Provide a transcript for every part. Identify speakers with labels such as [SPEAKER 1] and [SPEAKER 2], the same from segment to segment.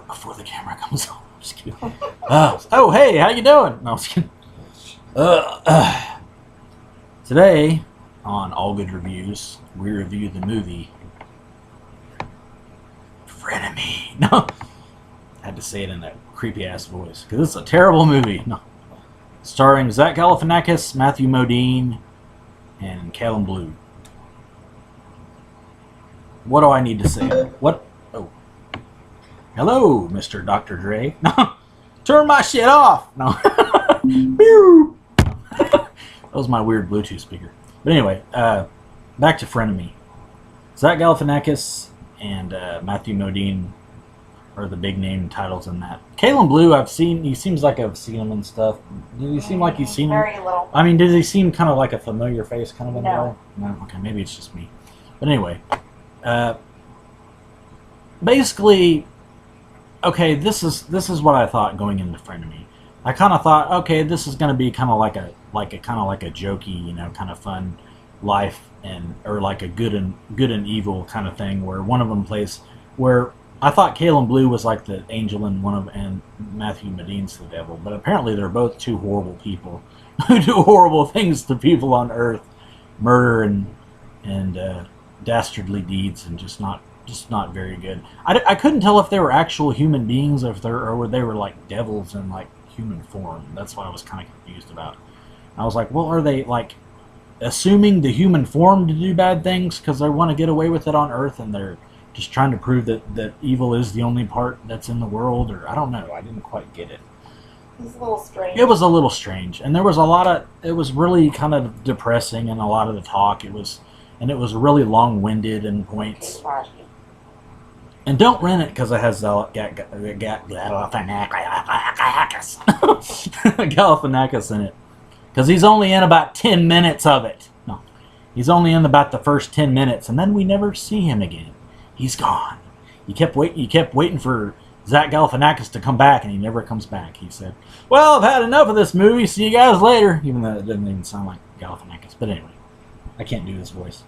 [SPEAKER 1] before the camera comes on. I'm just kidding. Oh, hey, how you doing? No, I'm just kidding. Today on Allgood Reviews, we review the movie Frenemy. No, I had to say it in that creepy ass voice because it's a terrible movie. No, starring Zach Galifianakis, Matthew Modine, and Callum Blue. What do I need to say? What? Oh, hello, Mr. Dr. Dre. No, turn my shit off. No. That was my weird Bluetooth speaker. But anyway, back to Frenemy. Zach Galifianakis and Matthew Modine are the big name titles in that. Callum Blue, I've seen. He seems like I've seen him and stuff. Does he seem like you've seen him?
[SPEAKER 2] Very little.
[SPEAKER 1] I mean, does he seem kind of like a familiar face, kind of in a
[SPEAKER 2] No.
[SPEAKER 1] way? No. Okay, maybe it's just me. But anyway, basically, okay, this is what I thought going into Frenemy. I kind of thought, okay, this is going to be kind of like a jokey, you know, kind of fun life, or like a good and evil kind of thing, where one of them plays. Where I thought Callum Blue was like the angel and Matthew Modine's the devil, but apparently they're both two horrible people who do horrible things to people on Earth, murder and dastardly deeds, and just not very good. I couldn't tell if they were actual human beings or they were like devils in like human form. That's what I was kind of confused about. I was like, well, are they like assuming the human form to do bad things because they want to get away with it on Earth, and they're just trying to prove that evil is the only part that's in the world? Or I don't know. I didn't quite get it.
[SPEAKER 2] It was a little strange.
[SPEAKER 1] It was a little strange, and there was a lot of. It was really kind of depressing, and a lot of the talk. It was really long-winded in points. And don't rent it because it has Galifianakis in it. Because he's only in about 10 minutes of it. No, he's only in about the first 10 minutes, and then we never see him again. He's gone. You kept waiting for Zach Galifianakis to come back, and he never comes back. He said, "Well, I've had enough of this movie. See you guys later." Even though it doesn't even sound like Galifianakis. But anyway, I can't do his voice.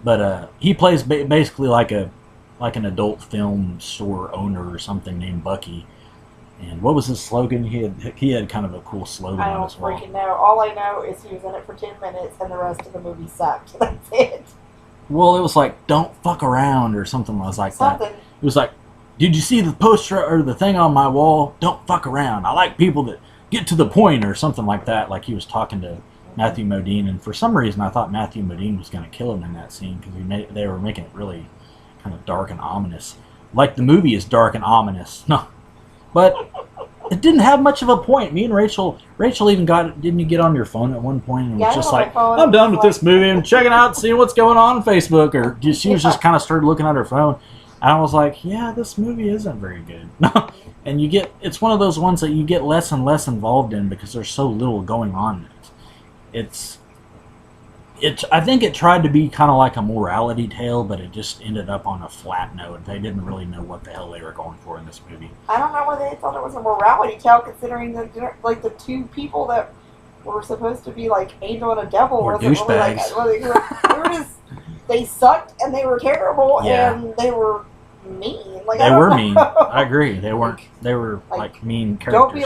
[SPEAKER 1] But he plays basically like an adult film store owner or something named Bucky. And what was his slogan? He had kind of a cool slogan
[SPEAKER 2] I
[SPEAKER 1] on
[SPEAKER 2] don't
[SPEAKER 1] his wall.
[SPEAKER 2] freaking know. All I know is he was in it for 10 minutes and the rest of the movie sucked. That's it.
[SPEAKER 1] Well, it was like, "Don't fuck around," or something like that. It was like, "Did you see the poster or the thing on my wall? Don't fuck around. I like people that get to the point," or something like that. Like he was talking to Matthew Modine, and for some reason I thought Matthew Modine was going to kill him in that scene because they were making it really kind of dark and ominous. Like the movie is dark and ominous. No. But it didn't have much of a point. Me and Rachel even didn't you get on your phone at one point and was just like, "I'm done with this movie and checking out, seeing what's going on Facebook," or she was just kind of started looking at her phone. And I was like, yeah, this movie isn't very good. And it's one of those ones that you get less and less involved in because there's so little going on in it. I think it tried to be kind of like a morality tale, but it just ended up on a flat note. They didn't really know what the hell they were going for in this movie.
[SPEAKER 2] I don't know whether they thought it was a morality tale, considering the two people that were supposed to be like angel and a devil
[SPEAKER 1] Or
[SPEAKER 2] wasn't
[SPEAKER 1] douchebags.
[SPEAKER 2] really like, they sucked and they were terrible,
[SPEAKER 1] Yeah.
[SPEAKER 2] and they were mean. Like,
[SPEAKER 1] They were mean. I agree. They were like mean characters.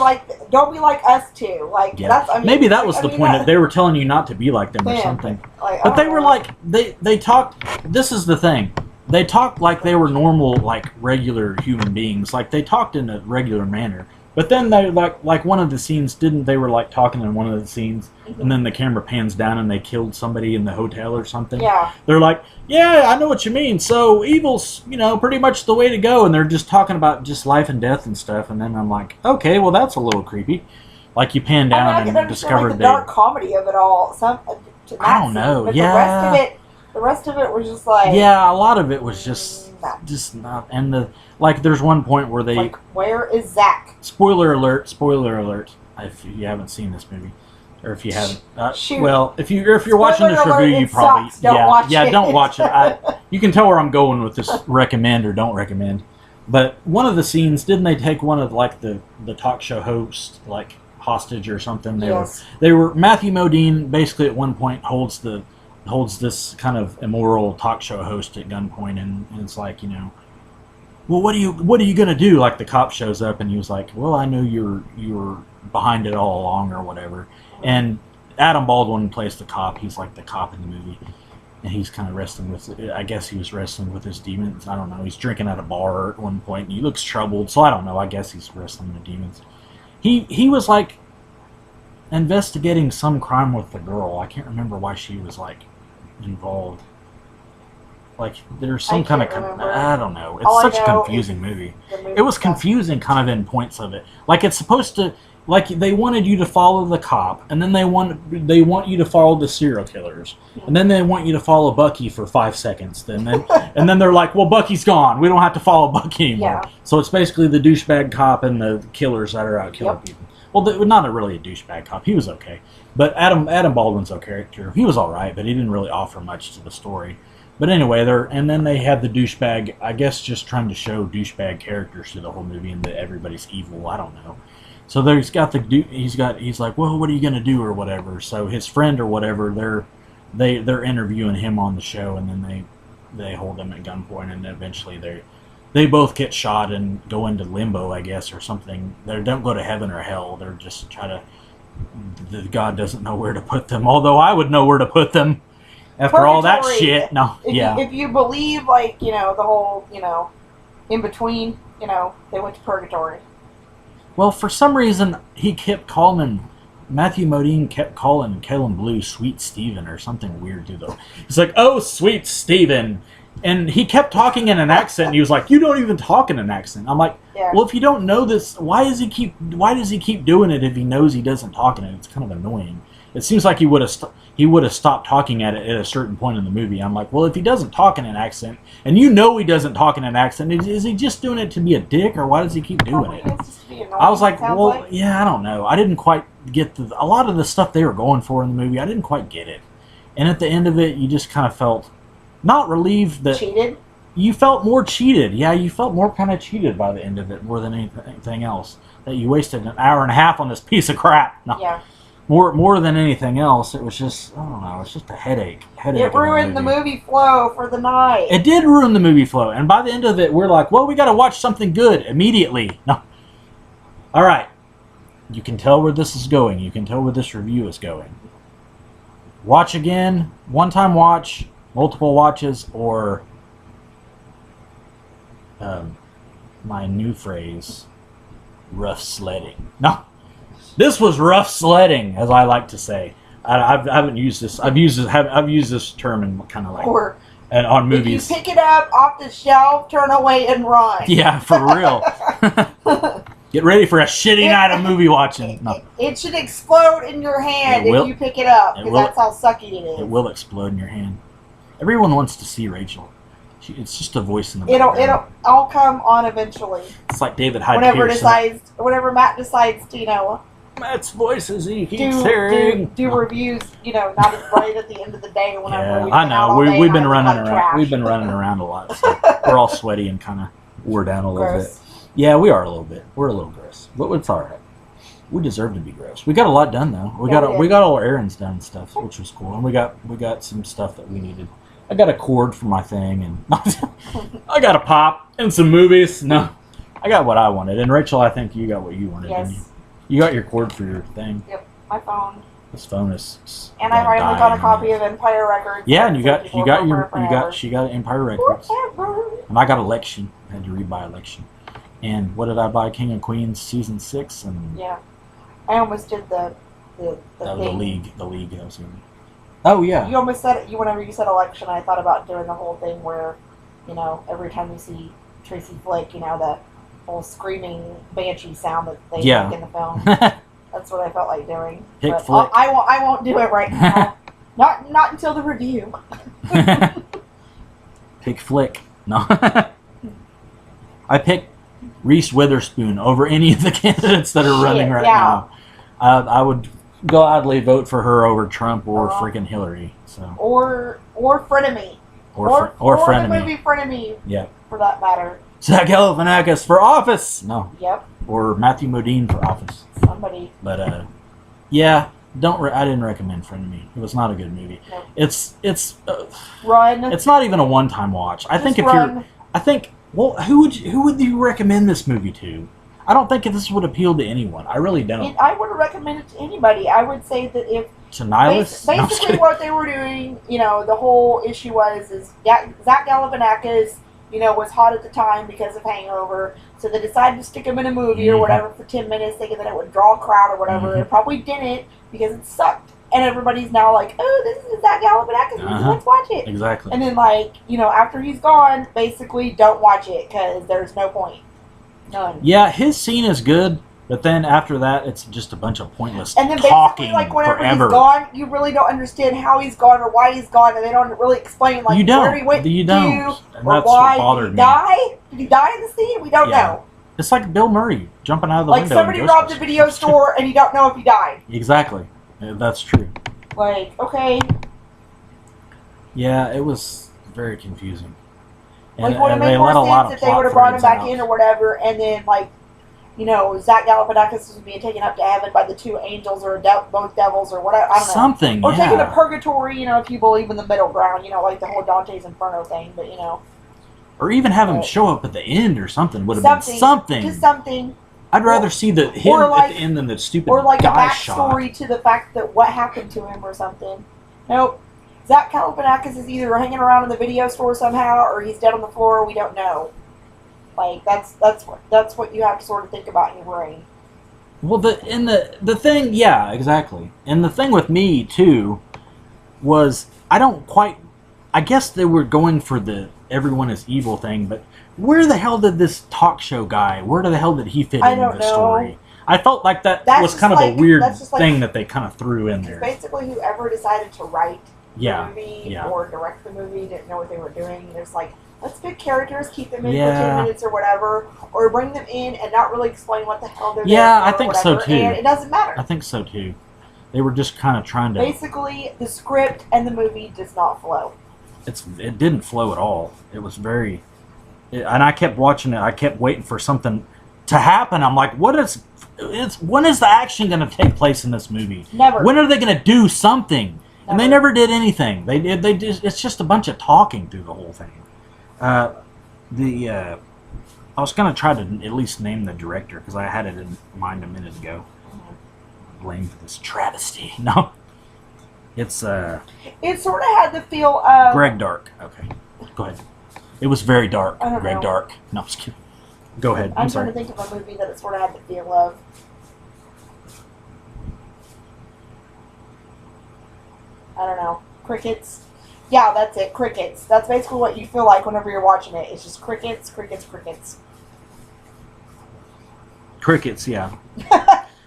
[SPEAKER 2] Don't be like us two. Like,
[SPEAKER 1] Yeah.
[SPEAKER 2] that's, I mean,
[SPEAKER 1] Maybe that was the point.
[SPEAKER 2] that-
[SPEAKER 1] That they were telling you not to be like them or something. But they were like, they talked, this is the thing. They talked like they were normal, like regular human beings. Like they talked in a regular manner. But then they like one of the scenes, they were like talking in one of the scenes, and then the camera pans down and they killed somebody in the hotel or something.
[SPEAKER 2] Yeah.
[SPEAKER 1] They're like, "Yeah, I know what you mean. So evil's, pretty much the way to go." And they're just talking about just life and death and stuff. And then I'm like, okay, well that's a little creepy. Like you pan down and discovered
[SPEAKER 2] like, the dark comedy of it all.
[SPEAKER 1] I don't know.
[SPEAKER 2] But
[SPEAKER 1] Yeah.
[SPEAKER 2] the rest of it was just like,
[SPEAKER 1] yeah, a lot of it was just not. And there's one point where they
[SPEAKER 2] like, where is Zach?
[SPEAKER 1] Spoiler alert! If you haven't seen this movie, or if you haven't, well, if you're watching this review, you probably
[SPEAKER 2] don't
[SPEAKER 1] watch it. You can tell where I'm going with this. Recommend or don't recommend. But one of the scenes, didn't they take one of like the talk show host like hostage or something? They were Matthew Modine basically at one point holds this kind of immoral talk show host at gunpoint, and it's like, well, what are you gonna do? Like the cop shows up and he was like, well, I know you were behind it all along or whatever. And Adam Baldwin plays the cop. He's like the cop in the movie, and he's kind of wrestling with. I guess he was wrestling with his demons. I don't know. He's drinking at a bar at one point, and he looks troubled. So I don't know. I guess he's wrestling with demons. He was like investigating some crime with the girl. I can't remember why she was like involved. Like there's some kind of I don't know. It's such a confusing movie. It was confusing kind of in points of it. Like it's supposed to like they wanted you to follow the cop, and then they want you to follow the serial killers, and then they want you to follow Bucky for 5 seconds. And then they're like, well, Bucky's gone. We don't have to follow Bucky anymore. Yeah. So it's basically the douchebag cop and the killers that are out killing people. Well, not really a douchebag cop. He was okay, but Adam Baldwin's a character. He was all right, but he didn't really offer much to the story. But anyway, and then they had the douchebag, I guess just trying to show douchebag characters through the whole movie and that everybody's evil. I don't know. So he's like, well, what are you going to do or whatever. So his friend or whatever, they're interviewing him on the show, and then they hold him at gunpoint, and eventually they both get shot and go into limbo, I guess, or something. They don't go to heaven or hell. They're just God doesn't know where to put them. Although I would know where to put them. After all that shit, no,
[SPEAKER 2] if you believe, like, the whole, in between, they went to purgatory.
[SPEAKER 1] Well, for some reason, Matthew Modine kept calling Kalen Blue Sweet Steven or something weird, too, though. He's like, oh, Sweet Steven. And he kept talking in an accent, and he was like, you don't even talk in an accent. I'm like, well, if you don't know this, why does he keep doing it if he knows he doesn't talk in it? It's kind of annoying. It seems like he would have stopped talking at it at a certain point in the movie. I'm like, well, if he doesn't talk in an accent, and he doesn't talk in an accent, is he just doing it to be a dick, or why does he keep doing it? I was like, well, yeah, I don't know. I didn't quite get a lot of the stuff they were going for in the movie. I didn't quite get it. And at the end of it, you just kind of felt not relieved that...
[SPEAKER 2] Cheated?
[SPEAKER 1] You felt more cheated. Yeah, you felt more kind of cheated by the end of it more than anything else. That you wasted an hour and a half on this piece of crap. No.
[SPEAKER 2] Yeah.
[SPEAKER 1] More than anything else, it was just, I don't know, it's just a headache.
[SPEAKER 2] It ruined the movie flow for the night.
[SPEAKER 1] It did ruin the movie flow. And by the end of it, we're like, well, we got to watch something good immediately. No. All right. You can tell where this is going. You can tell where this review is going. Watch again, one-time watch, multiple watches, or my new phrase, rough sledding. No. This was rough sledding, as I like to say. I haven't used this. I've used this term in kind of like on movies.
[SPEAKER 2] If you pick it up off the shelf, turn away and run.
[SPEAKER 1] Yeah, for real. Get ready for a shitty night of movie watching. No.
[SPEAKER 2] It should explode in your hand if you pick it up, because that's how sucky it is.
[SPEAKER 1] It will explode in your hand. Everyone wants to see Rachel. It's just a voice in the background.
[SPEAKER 2] It'll all come on eventually.
[SPEAKER 1] It's like David Hyde Pierce.
[SPEAKER 2] Whenever Matt decides to,
[SPEAKER 1] Matt's voices he keeps hearing.
[SPEAKER 2] Do reviews, not right at the end of the day. Whenever
[SPEAKER 1] I know. We've been running around. Trash. We've been running around a lot. So we're all sweaty and kind of wore down a little bit. Yeah, we are a little bit. We're a little gross, but it's all right. We deserve to be gross. We got a lot done though. We got all our errands done and stuff, which was cool. And we got some stuff that we needed. I got a cord for my thing, and I got a pop and some movies. No, I got what I wanted. And Rachel, I think you got what you wanted.
[SPEAKER 2] Yes.
[SPEAKER 1] Didn't you? You got your cord for your thing.
[SPEAKER 2] Yep, my phone.
[SPEAKER 1] This phone is.
[SPEAKER 2] And I finally got a copy of Empire Records.
[SPEAKER 1] Yeah, and she got Empire Records. And I got Election. I had to rebuy Election. And what did I buy? King of Queens season 6 and.
[SPEAKER 2] Yeah, I almost did the
[SPEAKER 1] league. The league. That was good. Oh yeah.
[SPEAKER 2] You almost said it. Whenever you said Election, I thought about doing the whole thing where, every time you see Tracy Flick, the whole screaming banshee sound that they make in the film. That's what I felt like doing.
[SPEAKER 1] Pick Flick.
[SPEAKER 2] I won't do it right now. not until the review.
[SPEAKER 1] Pick Flick. No. I picked Reese Witherspoon over any of the candidates that are running right now. I would gladly vote for her over Trump or freaking Hillary. So.
[SPEAKER 2] Or Frenemy.
[SPEAKER 1] Or Frenemy.
[SPEAKER 2] The movie Frenemy.
[SPEAKER 1] Yep.
[SPEAKER 2] For that matter.
[SPEAKER 1] Zach Galifianakis for office. No.
[SPEAKER 2] Yep.
[SPEAKER 1] Or Matthew Modine for office.
[SPEAKER 2] Somebody.
[SPEAKER 1] But yeah, I didn't recommend Frenemy. It was not a good movie. No. It's
[SPEAKER 2] run.
[SPEAKER 1] It's not even a one-time watch. I think Well, who would you recommend this movie to? I don't think this would appeal to anyone. I really don't.
[SPEAKER 2] I would recommend it to anybody. I would say that if
[SPEAKER 1] to nihilists,
[SPEAKER 2] basically what they were doing, the whole issue is Zach Galifianakis, was hot at the time because of Hangover, so they decided to stick him in a movie or whatever for 10 minutes, thinking that it would draw a crowd or whatever. It probably didn't because it sucked. And everybody's now like, oh, this is Zach Galifianakis movie, let's watch it.
[SPEAKER 1] Exactly.
[SPEAKER 2] And then, after he's gone, basically don't watch it because there's no point. None.
[SPEAKER 1] Yeah, his scene is good, but then after that, it's just a bunch of pointless
[SPEAKER 2] and then
[SPEAKER 1] talking
[SPEAKER 2] whenever
[SPEAKER 1] forever.
[SPEAKER 2] He's gone, you really don't understand how he's gone or why he's gone, and they don't really explain where he went
[SPEAKER 1] and
[SPEAKER 2] or
[SPEAKER 1] that's
[SPEAKER 2] why.
[SPEAKER 1] What bothered
[SPEAKER 2] Did he
[SPEAKER 1] me.
[SPEAKER 2] die? Did he die in the scene? We don't know.
[SPEAKER 1] It's like Bill Murray jumping out of the window.
[SPEAKER 2] Like somebody robbed a video store and you don't know if he died.
[SPEAKER 1] Exactly. That's true.
[SPEAKER 2] Okay.
[SPEAKER 1] Yeah, it was very confusing.
[SPEAKER 2] And, would have made more sense if they would have brought him back in or whatever, and then, Zach Galifianakis was being taken up to heaven by the two angels or both devils or whatever. I don't know.
[SPEAKER 1] Something,
[SPEAKER 2] Or taken to purgatory, if you believe in the middle ground, like the whole Dante's Inferno thing, but,
[SPEAKER 1] Or even have him show up at the end or something would have been something.
[SPEAKER 2] Just something.
[SPEAKER 1] I'd rather see him at the end than the stupid guy shot.
[SPEAKER 2] Or a backstory to the fact that what happened to him or something. Nope. Zach Galifianakis is either hanging around in the video store somehow, or he's dead on the floor. We don't know. That's what you have to sort of think about in your brain.
[SPEAKER 1] Well, the thing, yeah, exactly. And the thing with me too was I guess they were going for the everyone is evil thing, but where the hell did this talk show guy? Where the hell did he fit into the story? I felt like that was kind of a weird thing that they kind of threw in there.
[SPEAKER 2] Basically, whoever decided to write the movie
[SPEAKER 1] Yeah.
[SPEAKER 2] or direct the movie didn't know what they were doing. There's let's pick characters, keep them in for 10 minutes or whatever, or bring them in and not really explain what the hell they're doing.
[SPEAKER 1] Yeah, I think so too.
[SPEAKER 2] And it doesn't matter.
[SPEAKER 1] I think so too. They were just kind of trying to.
[SPEAKER 2] Basically, the script and the movie does not flow.
[SPEAKER 1] It didn't flow at all. It was very, and I kept watching it. I kept waiting for something to happen. I'm like, when is the action going to take place in this movie?
[SPEAKER 2] Never.
[SPEAKER 1] When are they going to do something?
[SPEAKER 2] Never.
[SPEAKER 1] And they never did anything. They just, it's just a bunch of talking through the whole thing. I was going to try to at least name the director because I had it in mind a minute ago. Blame for this travesty. No. It sort
[SPEAKER 2] of had the feel of
[SPEAKER 1] Greg Dark. Okay, go ahead. It was very dark.
[SPEAKER 2] I don't
[SPEAKER 1] Greg
[SPEAKER 2] know.
[SPEAKER 1] Dark. No, I'm just kidding. Go ahead.
[SPEAKER 2] I'm
[SPEAKER 1] sorry.
[SPEAKER 2] trying to think of a movie that it sort of had the feel of. I don't know. Crickets. Yeah, that's it. Crickets. That's basically what you feel like whenever you're watching it. It's just crickets, crickets, crickets.
[SPEAKER 1] Crickets, yeah.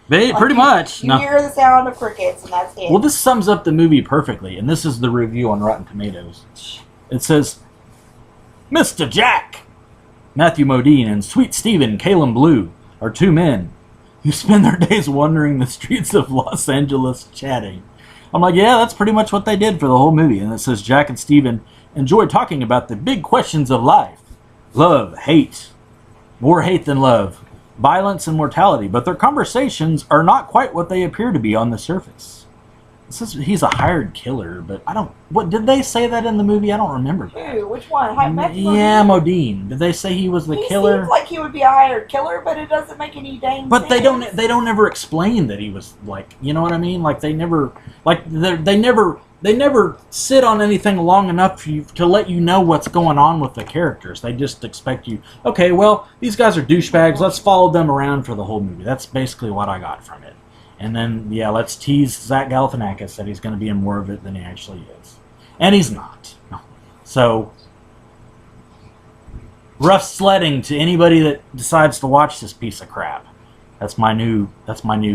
[SPEAKER 1] Pretty much.
[SPEAKER 2] You hear the sound of crickets, and that's it.
[SPEAKER 1] Well, this sums up the movie perfectly, and this is the review on Rotten Tomatoes. It says, Mr. Jack, Matthew Modine, and Sweet Stephen Caleb Blue are two men who spend their days wandering the streets of Los Angeles chatting. I'm like, yeah, that's pretty much what they did for the whole movie. And it says Jack and Stephen enjoy talking about the big questions of life. Love, hate, more hate than love, violence and mortality, but their conversations are not quite what they appear to be on the surface. It says he's a hired killer, but what did they say that in the movie? I don't remember that.
[SPEAKER 2] Who? Which one?
[SPEAKER 1] Yeah, Modine. Did they say he was the killer?
[SPEAKER 2] He seems like he would be a hired killer, but it doesn't make any dang sense.
[SPEAKER 1] But they don't ever explain that he was you know what I mean? They never sit on anything long enough to let you know what's going on with the characters. They just expect you, okay, well, these guys are douchebags, let's follow them around for the whole movie. That's basically what I got from it. And then, yeah, let's tease Zach Galifianakis that he's going to be in more of it than he actually is. And he's not. No. So, rough sledding to anybody that decides to watch this piece of crap. That's my new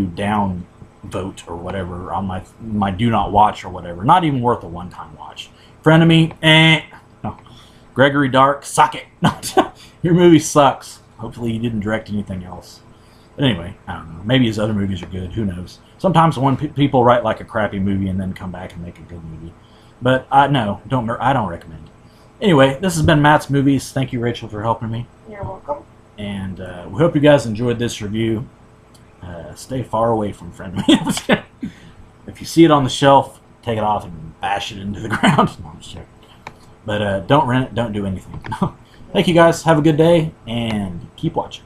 [SPEAKER 1] down vote or whatever on my do not watch or whatever. Not even worth a one-time watch. Frenemy, no. Gregory Dark, suck it. No, your movie sucks. Hopefully you didn't direct anything else. But anyway, I don't know. Maybe his other movies are good. Who knows? Sometimes when people write a crappy movie and then come back and make a good movie. But I don't recommend it. Anyway, this has been Matt's Movies. Thank you, Rachel, for helping me.
[SPEAKER 2] You're welcome.
[SPEAKER 1] And we hope you guys enjoyed this review. Stay far away from Friendly. If you see it on the shelf, take it off and bash it into the ground. No, I'm just joking. But don't rent it. Don't do anything. Thank you guys. Have a good day and keep watching.